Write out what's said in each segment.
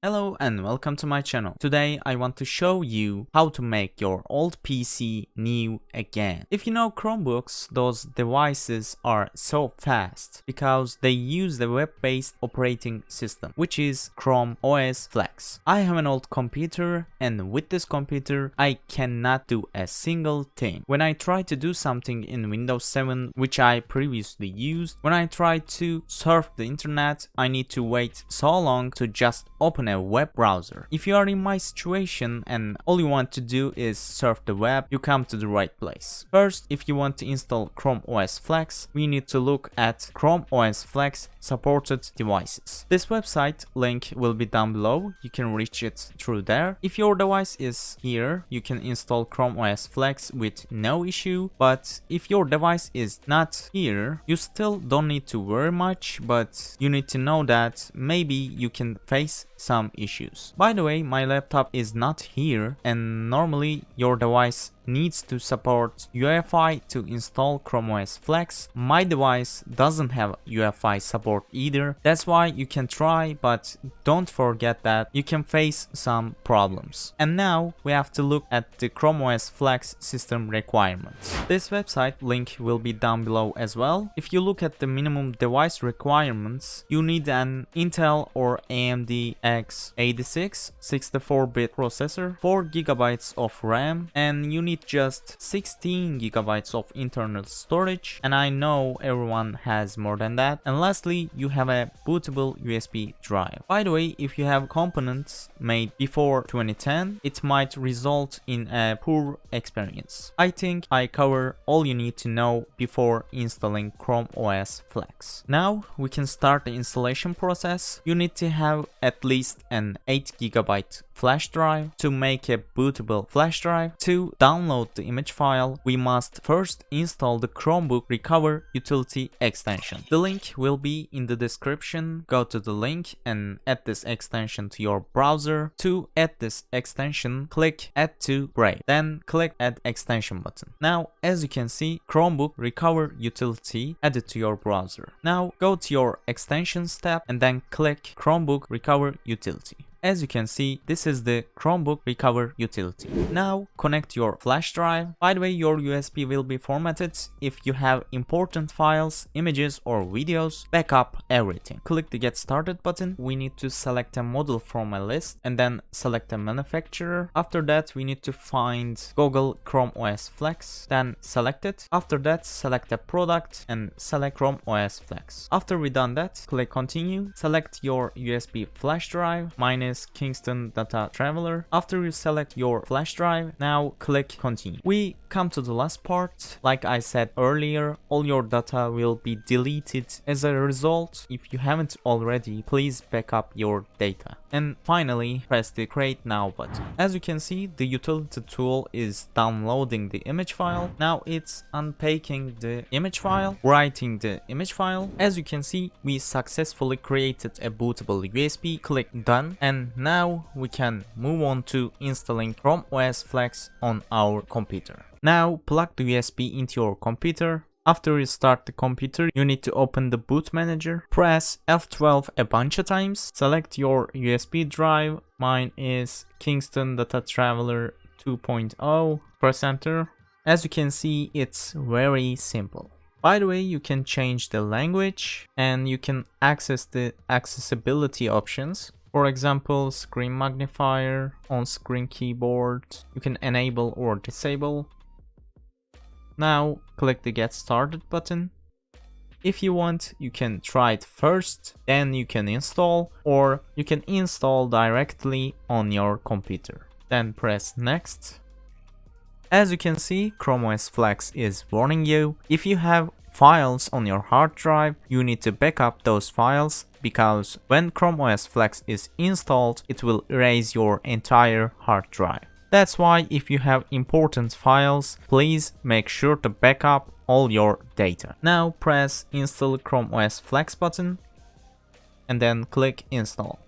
Hello and welcome to my channel. Today I want to show you how to make your old PC new again. If you know Chromebooks, those devices are so fast because they use the web-based operating system, which is Chrome OS Flex. I have an old computer and with this computer I cannot do a single thing. When I try to do something in Windows 7, which I previously used, when I try to surf the internet, I need to wait so long to just open a web browser. If you are in my situation and all you want to do is surf the web, you come to the right place. First, if you want to install Chrome OS Flex, we need to look at Chrome OS Flex supported devices. This website link will be down below. You can reach it through there. If your device is here, you can install Chrome OS Flex with no issue, but if your device is not here, you still don't need to worry much, but you need to know that maybe you can face some issues. By the way, my laptop is not here and normally your device needs to support UEFI to install Chrome OS Flex. My device doesn't have UEFI support either. That's why you can try, but don't forget that you can face some problems. And now we have to look at the Chrome OS Flex system requirements. This website link will be down below as well. If you look at the minimum device requirements, you need an Intel or AMD x86 64-bit processor, 4 GB of RAM, and you need just 16 GB of internal storage, and I know everyone has more than that. And lastly, you have a bootable USB drive. By the way, if you have components made before 2010, it might result in a poor experience. I think I cover all you need to know before installing Chrome OS Flex. Now we can start the installation process. You need to have at least an 8 GB flash drive. To make a bootable flash drive, to download the image file, we must first install the Chromebook Recover utility extension. The link will be in the description. Go to the link and add this extension to your browser. To add this extension, click Add to Brave, then click Add Extension button. Now, as you can see, Chromebook Recover utility added to your browser. Now, go to your Extensions tab and then click Chromebook Recover utility. As you can see, this is the Chromebook Recover utility. Now connect your flash drive. By the way, your USB will be formatted. If you have important files, images or videos, backup everything. Click the Get Started button. We need to select a model from a list and then select a manufacturer. After that, we need to find Google Chrome OS Flex, then select it. After that, select a product and select Chrome OS Flex. After we done that, click Continue. Select your USB flash drive. Mine is Kingston Data Traveler. After you select your flash drive, now click Continue. We come to the last part. Like I said earlier, all your data will be deleted. As a result, if you haven't already, please back up your data. And finally, press the Create Now button. As you can see, the utility tool is downloading the image file. Now it's unpacking the image file, writing the image file. As you can see, we successfully created a bootable USB. Click Done, and now we can move on to installing Chrome OS Flex on our computer. Now plug the USB into your computer. After you start the computer, you need to open the boot manager. Press F12 a bunch of times. Select your USB drive. Mine is Kingston Data Traveler 2.0. Press enter. As you can see, it's very simple. By the way, you can change the language and you can access the accessibility options. For example, screen magnifier, on-screen keyboard. You can enable or disable. Now click the Get Started button. If you want, you can try it first, then you can install, or you can install directly on your computer. Then press Next. As you can see, Chrome OS Flex is warning you. If you have files on your hard drive, you need to back up those files, because when Chrome OS Flex is installed, it will erase your entire hard drive. That's why if you have important files, please make sure to back up all your data. Now press Install Chrome OS Flex button and then click Install.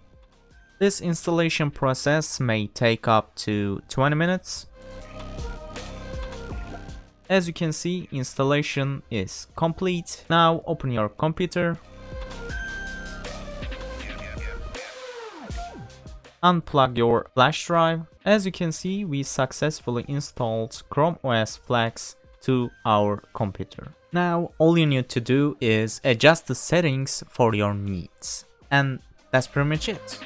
This installation process may take up to 20 minutes. As you can see, installation is complete. Now open your computer. unplug your flash drive. As you can see, we successfully installed Chrome OS Flex to our computer. Now all you need to do is adjust the settings for your needs. And that's pretty much it.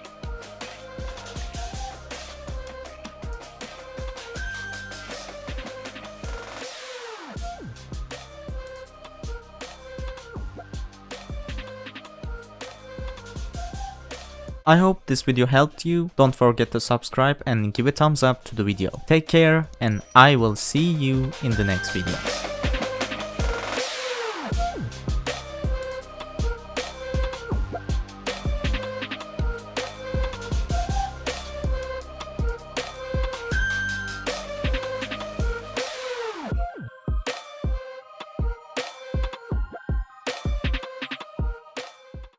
I hope this video helped you. Don't forget to subscribe and give a thumbs up to the video. Take care and I will see you in the next video.